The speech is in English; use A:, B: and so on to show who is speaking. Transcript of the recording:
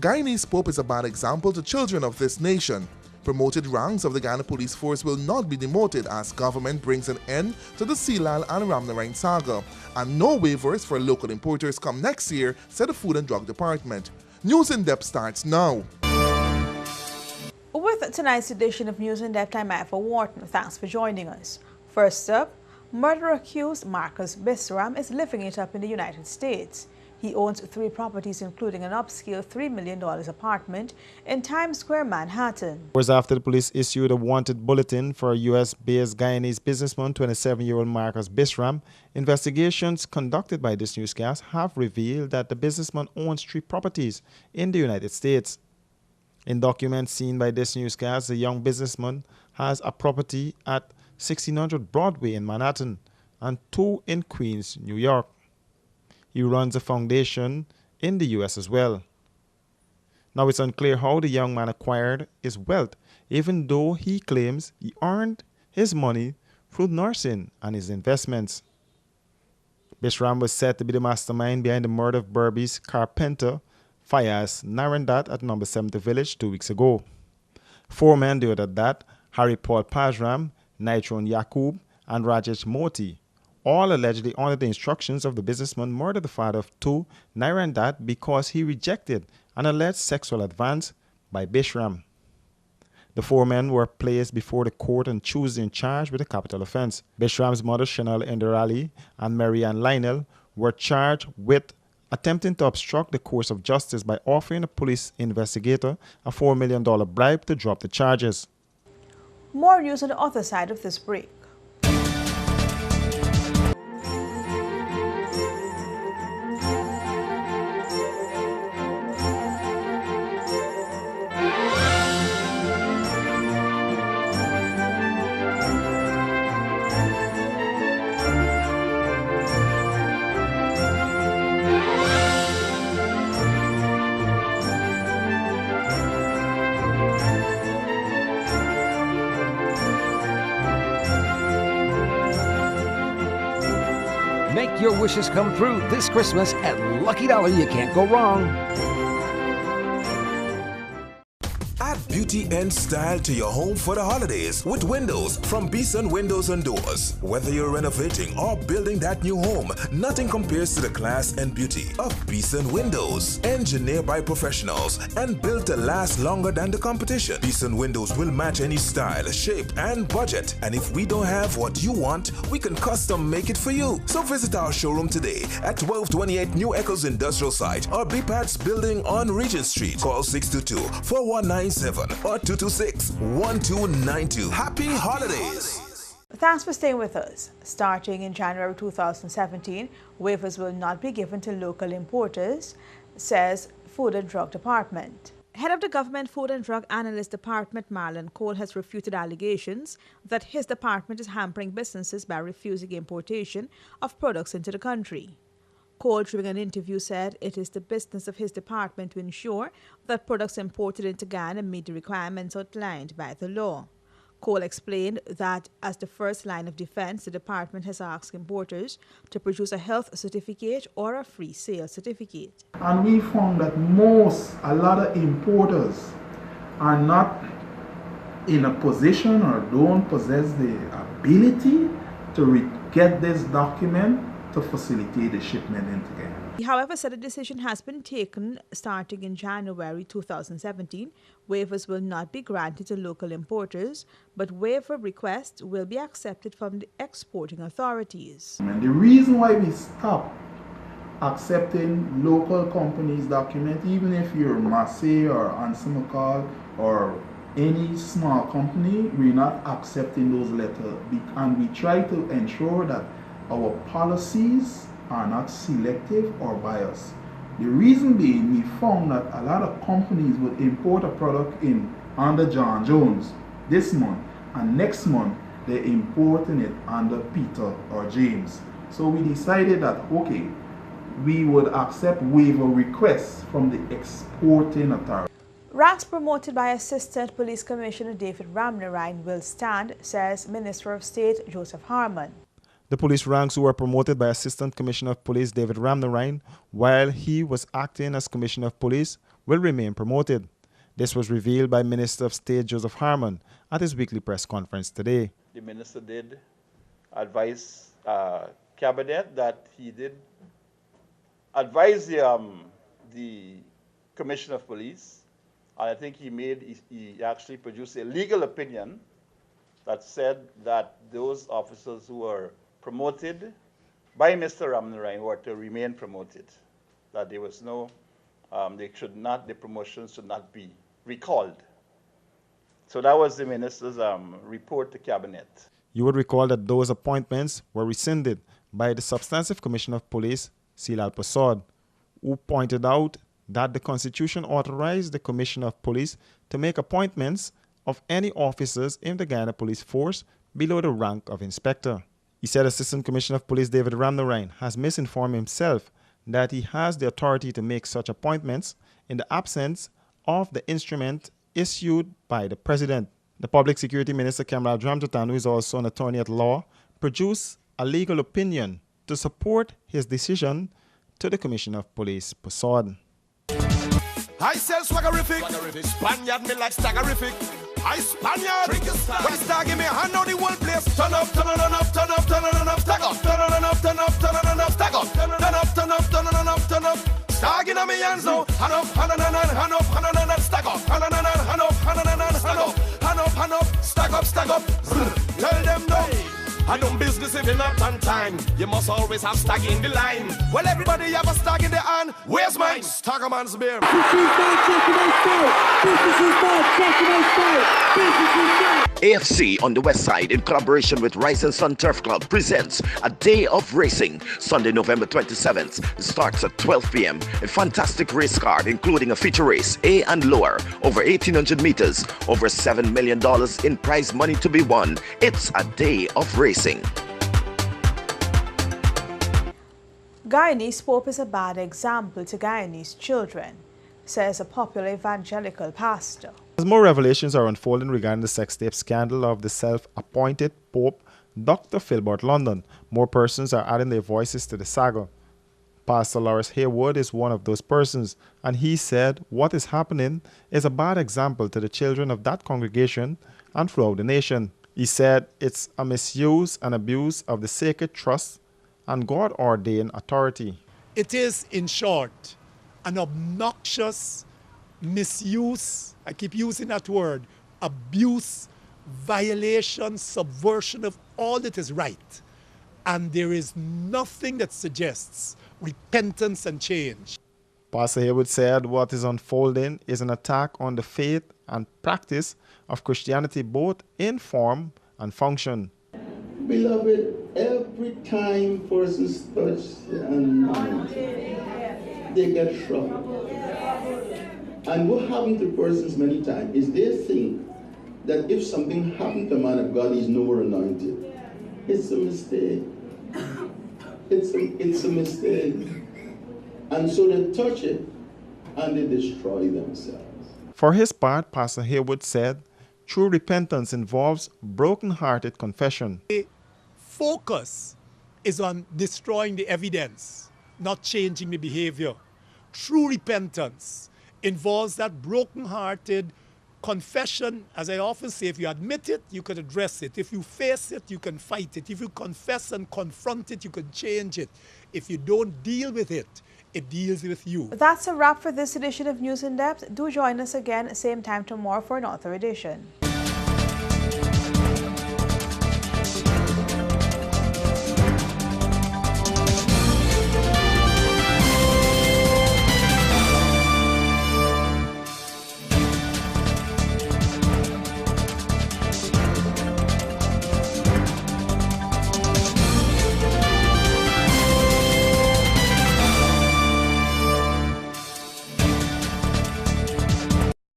A: Guyanese Pope is a bad example to children of this nation. Promoted ranks of the Ghana Police Force will not be demoted as government brings an end to the Sealal and Ramnarine saga, and no waivers for local importers come next year, said the Food and Drug Department. News in Depth starts now.
B: With tonight's edition of News in Depth, I'm Eva Wharton. Thanks for joining us. First up, murder-accused Marcus Bisram is living it up in the United States. He owns 3 properties, including an upscale $3 million apartment in Times Square, Manhattan.
C: Hours after the police issued a wanted bulletin for U.S.-based Guyanese businessman 27-year-old Marcus Bisram, investigations conducted by this newscast have revealed that the businessman owns 3 properties in the United States. In documents seen by this newscast, the young businessman has a property at 1600 Broadway in Manhattan and 2 in Queens, New York. He runs a foundation in the U.S. as well. Now it's unclear how the young man acquired his wealth, even though he claims he earned his money through nursing and his investments. Bisram was said to be the mastermind behind the murder of Berbice carpenter Fayaz Narandat at number 70 Village 2 weeks ago. 4 men did that: Harry Paul Pajram, Nitron Yakub, and Rajesh Moti, all allegedly under the instructions of the businessman murdered the father of 2, Narandat, because he rejected an alleged sexual advance by Bisram. The 4 men were placed before the court on Tuesday and charged with a capital offense. Bisram's mother, Chanel Inderali, and Marianne Lionel were charged with attempting to obstruct the course of justice by offering a police investigator a $4 million bribe to drop the charges.
B: More news on the other side of this break.
D: Make your wishes come true this Christmas at Lucky Dollar. You can't go wrong.
E: Add beauty and style to your home for the holidays with windows from Beeson Windows and Doors. Whether you're renovating or building that new home, nothing compares to the class and beauty of Beeson Windows. Engineered by professionals and built to last longer than the competition. Beeson Windows will match any style, shape, and budget. And if we don't have what you want, we can custom make it for you. So visit our showroom today at 1228 New Echoes Industrial Site or BPAT's building on Regent Street. Call 622-4197 or 226-1292. Happy holidays!
B: Thanks for staying with us. Starting in January 2017, waivers will not be given to local importers, says Food and Drug Department. Head of the Government Food and Drug Analyst Department, Marlon Cole, has refuted allegations that his department is hampering businesses by refusing importation of products into the country. Cole, during an interview, said it is the business of his department to ensure that products imported into Ghana meet the requirements outlined by the law. Cole explained that as the first line of defense, the department has asked importers to produce a health certificate or a free sale certificate.
F: And we found that a lot of importers are not in a position or don't possess the ability to get this document to facilitate the shipment into Ghana.
B: He, however, said a decision has been taken starting in January 2017. Waivers will not be granted to local importers, but waiver requests will be accepted from the exporting authorities.
F: And the reason why we stopped accepting local companies' documents, even if you're Massey or Ansimakal or any small company, we're not accepting those letters. And we try to ensure that our policies are not selective or biased. The reason being, we found that a lot of companies would import a product in under John Jones this month, and next month they're importing it under Peter or James. So we decided that, okay, we would accept waiver requests from the exporting authority.
B: Ranks promoted by Assistant Police Commissioner David Ramnarine will stand, says Minister of State Joseph Harmon.
C: The police ranks who were promoted by Assistant Commissioner of Police David Ramnarine while he was acting as Commissioner of Police will remain promoted. This was revealed by Minister of State Joseph Harmon at his weekly press conference today.
G: The minister did advise cabinet that he did advise the Commissioner of Police, and I think he actually produced a legal opinion that said that those officers who were promoted by Mr. Ramnarine were to remain promoted, that there was no, the promotions should not be recalled. So that was the minister's report to cabinet.
C: You would recall that those appointments were rescinded by the Substantive Commissioner of Police, Silal Prasad, who pointed out that the Constitution authorized the Commissioner of Police to make appointments of any officers in the Guyana Police Force below the rank of inspector. He said Assistant Commissioner of Police David Ramnarine has misinformed himself that he has the authority to make such appointments in the absence of the instrument issued by the President. The Public Security Minister Kamral Dramjatan, who is also an attorney at law, produced a legal opinion to support his decision to the Commissioner of Police, Prasad.
H: I sell swaggerific. Spaniard me like staggerific. I Spaniard. When it's give me a hand on the whole place. Turn up, turn up, turn up, turn up, stack up. Turn up, turn up, turn up, stack up. Turn up, turn up, turn up, turn up. Stagging on me hands now. Hand up, hand up, stack up. Hand up, stack up. Tell them no. I don't business if you're not on time. You must always have stag in the line. Well, everybody have a stag in the hand. Where's mine? Staggerman's beer.
I: AFC on the West Side, in collaboration with Rise and Sun Turf Club, presents a day of racing. Sunday, November 27th. It starts at 12 p.m. A fantastic race card, including a feature race, A and lower, over 1,800 meters, over $7 million in prize money to be won. It's a day of racing.
B: Guyanese Pope is a bad example to Guyanese children, says a popular evangelical pastor.
C: As more revelations are unfolding regarding the sex tape scandal of the self-appointed Pope, Dr. Philbert London, more persons are adding their voices to the saga. Pastor Lawrence Haywood is one of those persons, and he said what is happening is a bad example to the children of that congregation and throughout the nation. He said it's a misuse and abuse of the sacred trust and God-ordained authority.
J: It is, in short, an obnoxious misuse, I keep using that word, abuse, violation, subversion of all that is right. And there is nothing that suggests repentance and change.
C: Pastor Haywood said what is unfolding is an attack on the faith and practice of Christianity, both in form and function.
F: Beloved, every time persons touch the anointing, they get trouble. And what happens to persons many times is they think that if something happened to a man of God, he's no more anointed. It's a mistake. It's a mistake. And so they touch it and they destroy themselves.
C: For his part, Pastor Haywood said, true repentance involves broken-hearted confession.
J: The focus is on destroying the evidence, not changing the behavior. True repentance involves that broken-hearted confession. As I often say, if you admit it, you can address it. If you face it, you can fight it. If you confess and confront it, you can change it. If you don't deal with it, it deals with you.
B: That's a wrap for this edition of News in Depth. Do join us again, same time tomorrow for another edition.